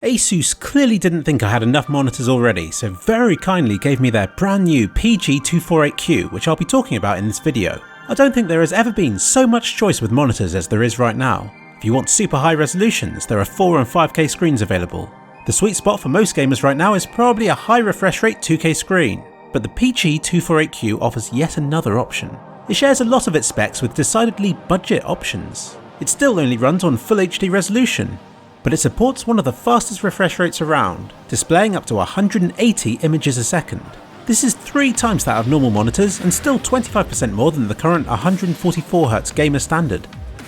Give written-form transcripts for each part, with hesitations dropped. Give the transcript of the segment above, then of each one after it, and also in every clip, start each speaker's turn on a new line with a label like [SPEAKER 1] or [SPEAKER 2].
[SPEAKER 1] Asus clearly didn't think I had enough monitors already, so very kindly gave me their brand new PG248Q, which I'll be talking about in this video. I don't think there has ever been so much choice with monitors as there is right now. If you want super high resolutions, there are 4 and 5K screens available. The sweet spot for most gamers right now is probably a high refresh rate 2K screen, but the PG248Q offers yet another option. It shares a lot of its specs with decidedly budget options. It still only runs on full HD resolution, but it supports one of the fastest refresh rates around, displaying up to 180 images a second. This is 3 times that of normal monitors and still 25% more than the current 144Hz gamer standard.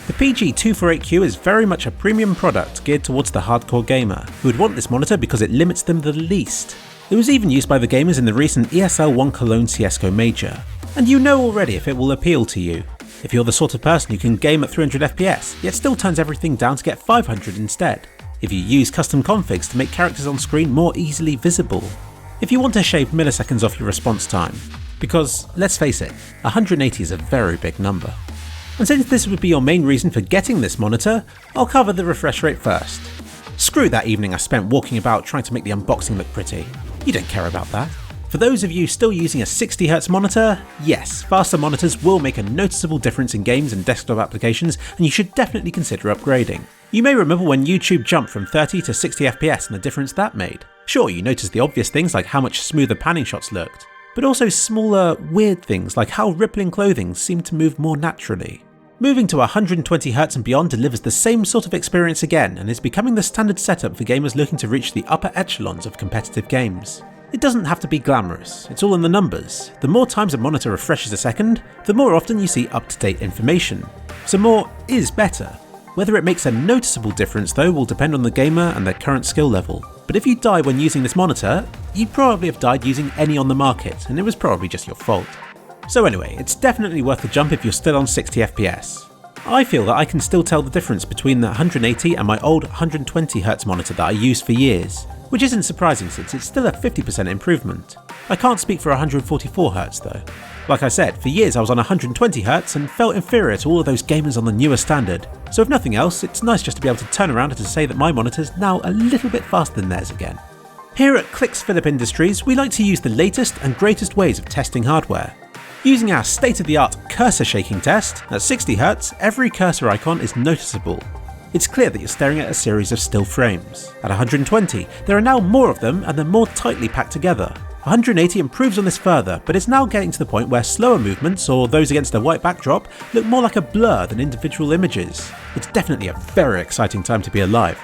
[SPEAKER 1] The PG248Q is very much a premium product geared towards the hardcore gamer, who would want this monitor because it limits them the least. It was even used by the gamers in the recent ESL1 Cologne CSGO Major, and you know already if it will appeal to you. If you're the sort of person who can game at 300 FPS, yet still turns everything down to get 500 instead. If you use custom configs to make characters on screen more easily visible. If you want to shave milliseconds off your response time. Because, let's face it, 180 is a very big number. And since this would be your main reason for getting this monitor, I'll cover the refresh rate first. Screw that evening I spent walking about trying to make the unboxing look pretty. You don't care about that. For those of you still using a 60Hz monitor, yes, faster monitors will make a noticeable difference in games and desktop applications, and you should definitely consider upgrading. You may remember when YouTube jumped from 30 to 60 FPS and the difference that made. Sure, you noticed the obvious things like how much smoother panning shots looked, but also smaller, weird things like how rippling clothing seemed to move more naturally. Moving to 120Hz and beyond delivers the same sort of experience again and is becoming the standard setup for gamers looking to reach the upper echelons of competitive games. It doesn't have to be glamorous, it's all in the numbers. The more times a monitor refreshes a second, the more often you see up-to-date information. So more is better. Whether it makes a noticeable difference though will depend on the gamer and their current skill level. But if you die when using this monitor, you'd probably have died using any on the market, and it was probably just your fault. So anyway, it's definitely worth the jump if you're still on 60 FPS. I feel that I can still tell the difference between the 180 and my old 120Hz monitor that I used for years. Which isn't surprising since it's still a 50% improvement. I can't speak for 144Hz though. Like I said, for years I was on 120Hz and felt inferior to all of those gamers on the newer standard, so if nothing else, it's nice just to be able to turn around and to say that my monitor's now a little bit faster than theirs again. Here at Clicks Phillip Industries, we like to use the latest and greatest ways of testing hardware. Using our state-of-the-art cursor shaking test, at 60Hz, every cursor icon is noticeable. It's clear that you're staring at a series of still frames. At 120, there are now more of them and they're more tightly packed together. 180 improves on this further, but it's now getting to the point where slower movements, or those against a white backdrop, look more like a blur than individual images. It's definitely a very exciting time to be alive.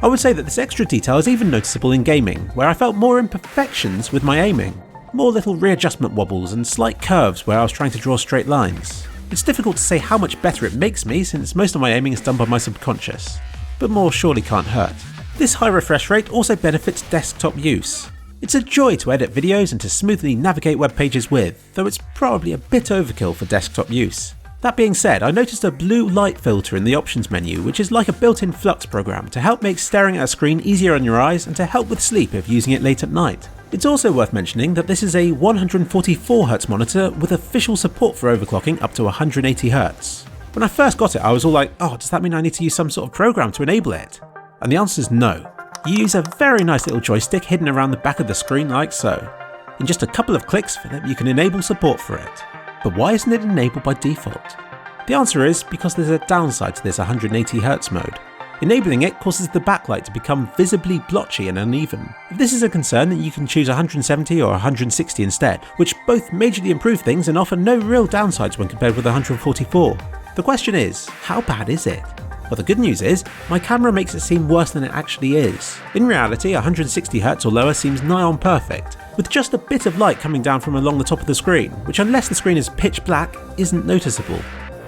[SPEAKER 1] I would say that this extra detail is even noticeable in gaming, where I felt more imperfections with my aiming. More little readjustment wobbles and slight curves where I was trying to draw straight lines. It's difficult to say how much better it makes me since most of my aiming is done by my subconscious, but more surely can't hurt. This high refresh rate also benefits desktop use. It's a joy to edit videos and to smoothly navigate web pages with, though it's probably a bit overkill for desktop use. That being said, I noticed a blue light filter in the options menu, which is like a built-in flux program to help make staring at a screen easier on your eyes and to help with sleep if using it late at night. It's also worth mentioning that this is a 144Hz monitor with official support for overclocking up to 180Hz. When I first got it I was all like, oh, does that mean I need to use some sort of program to enable it? And the answer is no. You use a very nice little joystick hidden around the back of the screen like so. In just a couple of clicks you can enable support for it. But why isn't it enabled by default? The answer is because there's a downside to this 180Hz mode. Enabling it causes the backlight to become visibly blotchy and uneven. If this is a concern, then you can choose 170 or 160 instead, which both majorly improve things and offer no real downsides when compared with 144. The question is, how bad is it? Well, the good news is, my camera makes it seem worse than it actually is. In reality, 160Hz or lower seems nigh on perfect, with just a bit of light coming down from along the top of the screen, which unless the screen is pitch black, isn't noticeable.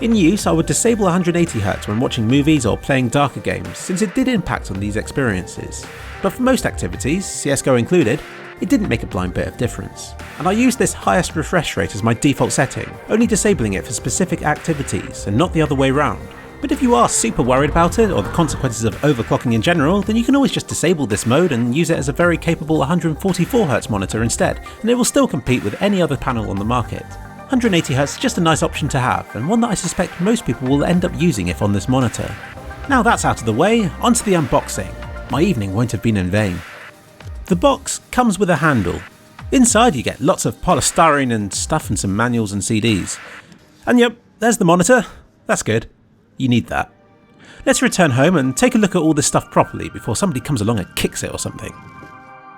[SPEAKER 1] In use, I would disable 180Hz when watching movies or playing darker games, since it did impact on these experiences. But for most activities, CSGO included, it didn't make a blind bit of difference. And I used this highest refresh rate as my default setting, only disabling it for specific activities and not the other way round. But if you are super worried about it or the consequences of overclocking in general, then you can always just disable this mode and use it as a very capable 144Hz monitor instead, and it will still compete with any other panel on the market. 180Hz is just a nice option to have, and one that I suspect most people will end up using if on this monitor. Now that's out of the way, onto the unboxing. My evening won't have been in vain. The box comes with a handle. Inside you get lots of polystyrene and stuff and some manuals and CDs. And yep, there's the monitor. That's good. You need that. Let's return home and take a look at all this stuff properly before somebody comes along and kicks it or something.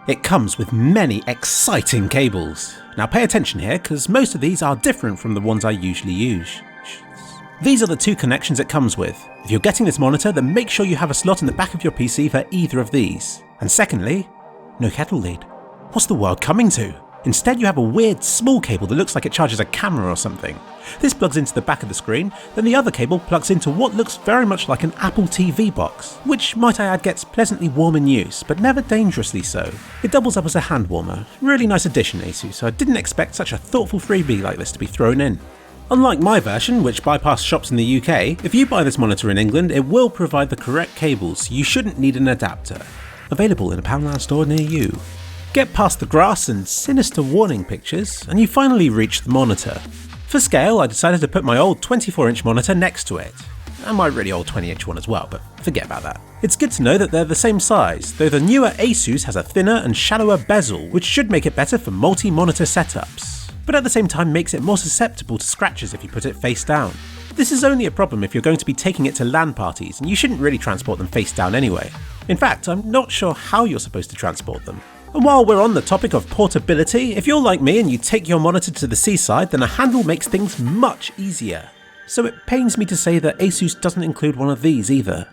[SPEAKER 1] It comes with many exciting cables. Now pay attention here, because most of these are different from the ones I usually use. These are the two connections it comes with. If you're getting this monitor, then make sure you have a slot in the back of your PC for either of these. And secondly, no kettle lead. What's the world coming to? Instead you have a weird small cable that looks like it charges a camera or something. This plugs into the back of the screen, then the other cable plugs into what looks very much like an Apple TV box, which might I add gets pleasantly warm in use, but never dangerously so. It doubles up as a hand warmer. Really nice addition, Asus. I didn't expect such a thoughtful freebie like this to be thrown in. Unlike my version, which bypassed shops in the UK, if you buy this monitor in England, it will provide the correct cables, so you shouldn't need an adapter. Available in a Poundland store near you. Get past the grass and sinister warning pictures, and you finally reach the monitor. For scale, I decided to put my old 24-inch monitor next to it, and my really old 20-inch one as well, but forget about that. It's good to know that they're the same size, though the newer Asus has a thinner and shallower bezel, which should make it better for multi-monitor setups, but at the same time makes it more susceptible to scratches if you put it face down. This is only a problem if you're going to be taking it to LAN parties, and you shouldn't really transport them face down anyway. In fact, I'm not sure how you're supposed to transport them. And while we're on the topic of portability, if you're like me and you take your monitor to the seaside, then a handle makes things much easier. So it pains me to say that Asus doesn't include one of these either.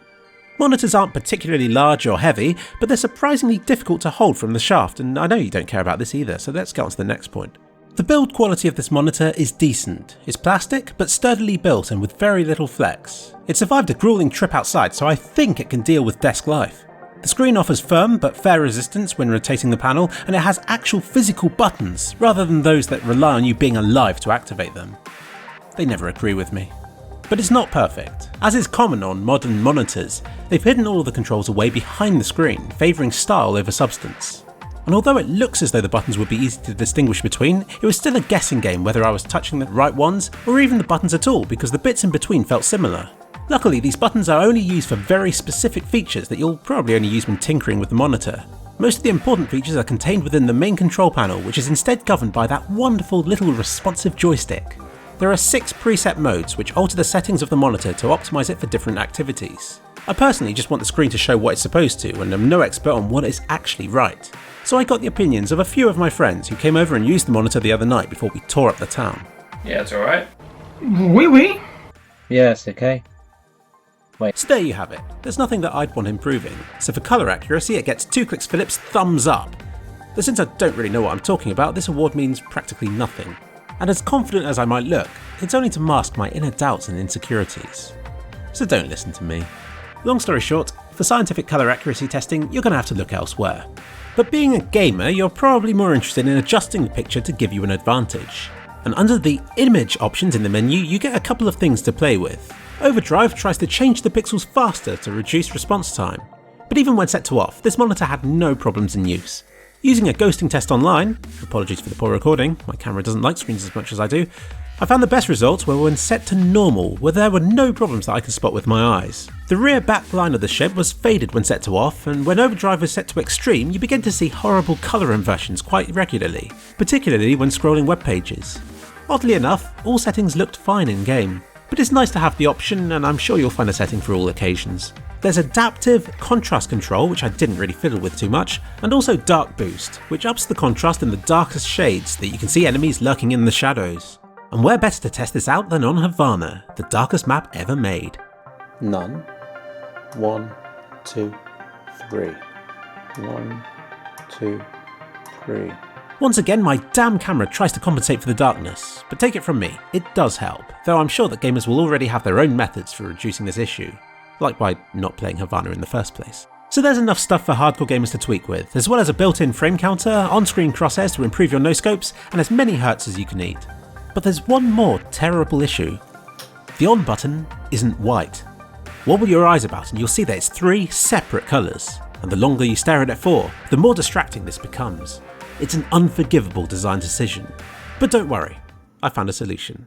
[SPEAKER 1] Monitors aren't particularly large or heavy, but they're surprisingly difficult to hold from the shaft, and I know you don't care about this either, so let's get on to the next point. The build quality of this monitor is decent. It's plastic, but sturdily built and with very little flex. It survived a grueling trip outside, so I think it can deal with desk life. The screen offers firm but fair resistance when rotating the panel, and it has actual physical buttons, rather than those that rely on you being alive to activate them. They never agree with me. But it's not perfect. As is common on modern monitors, they've hidden all of the controls away behind the screen, favouring style over substance. And although it looks as though the buttons would be easy to distinguish between, it was still a guessing game whether I was touching the right ones, or even the buttons at all, because the bits in between felt similar. Luckily, these buttons are only used for very specific features that you'll probably only use when tinkering with the monitor. Most of the important features are contained within the main control panel, which is instead governed by that wonderful little responsive joystick. There are 6 preset modes which alter the settings of the monitor to optimise it for different activities. I personally just want the screen to show what it's supposed to, and I'm no expert on what is actually right. So I got the opinions of a few of my friends who came over and used the monitor the other night before we tore up the town.
[SPEAKER 2] Yeah, it's alright.
[SPEAKER 3] Oui.
[SPEAKER 2] Yeah, it's okay. Wait.
[SPEAKER 1] So there you have it. There's nothing that I'd want improving. So for colour accuracy, it gets 2 clicks Phillips thumbs up. But since I don't really know what I'm talking about, this award means practically nothing. And as confident as I might look, it's only to mask my inner doubts and insecurities. So don't listen to me. Long story short, for scientific colour accuracy testing, you're going to have to look elsewhere. But being a gamer, you're probably more interested in adjusting the picture to give you an advantage. And under the image options in the menu, you get a couple of things to play with. Overdrive tries to change the pixels faster to reduce response time. But even when set to off, this monitor had no problems in use. Using a ghosting test online, apologies for the poor recording, my camera doesn't like screens as much as I do, I found the best results were when set to normal, where there were no problems that I could spot with my eyes. The rear back line of the shed was faded when set to off, and when overdrive was set to extreme, you begin to see horrible colour inversions quite regularly, particularly when scrolling web pages. Oddly enough, all settings looked fine in game, but it's nice to have the option, and I'm sure you'll find a setting for all occasions. There's adaptive contrast control, which I didn't really fiddle with too much, and also dark boost, which ups the contrast in the darkest shades that you can see enemies lurking in the shadows. And where better to test this out than on Havana, the darkest map ever made.
[SPEAKER 4] None. 1, 2, 3. 1, 2, 3.
[SPEAKER 1] Once again, my damn camera tries to compensate for the darkness, but take it from me, it does help, though I'm sure that gamers will already have their own methods for reducing this issue, like by not playing Havana in the first place. So there's enough stuff for hardcore gamers to tweak with, as well as a built-in frame counter, on-screen crosshairs to improve your no-scopes, and as many hertz as you can need. But there's one more terrible issue. The on button isn't white. Wobble your eyes about and you'll see that it's 3 separate colours, and the longer you stare at it for, the more distracting this becomes. It's an unforgivable design decision. But don't worry, I found a solution.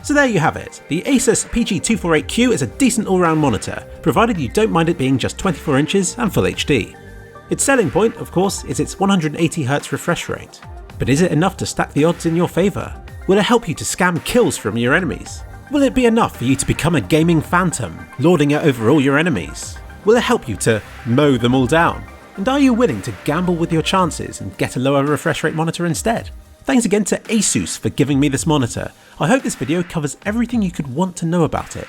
[SPEAKER 1] So there you have it. The Asus PG248Q is a decent all-round monitor, provided you don't mind it being just 24 inches and Full HD. Its selling point, of course, is its 180Hz refresh rate. But is it enough to stack the odds in your favour? Will it help you to scam kills from your enemies? Will it be enough for you to become a gaming phantom, lording it over all your enemies? Will it help you to mow them all down? And are you willing to gamble with your chances and get a lower refresh rate monitor instead? Thanks again to Asus for giving me this monitor. I hope this video covers everything you could want to know about it.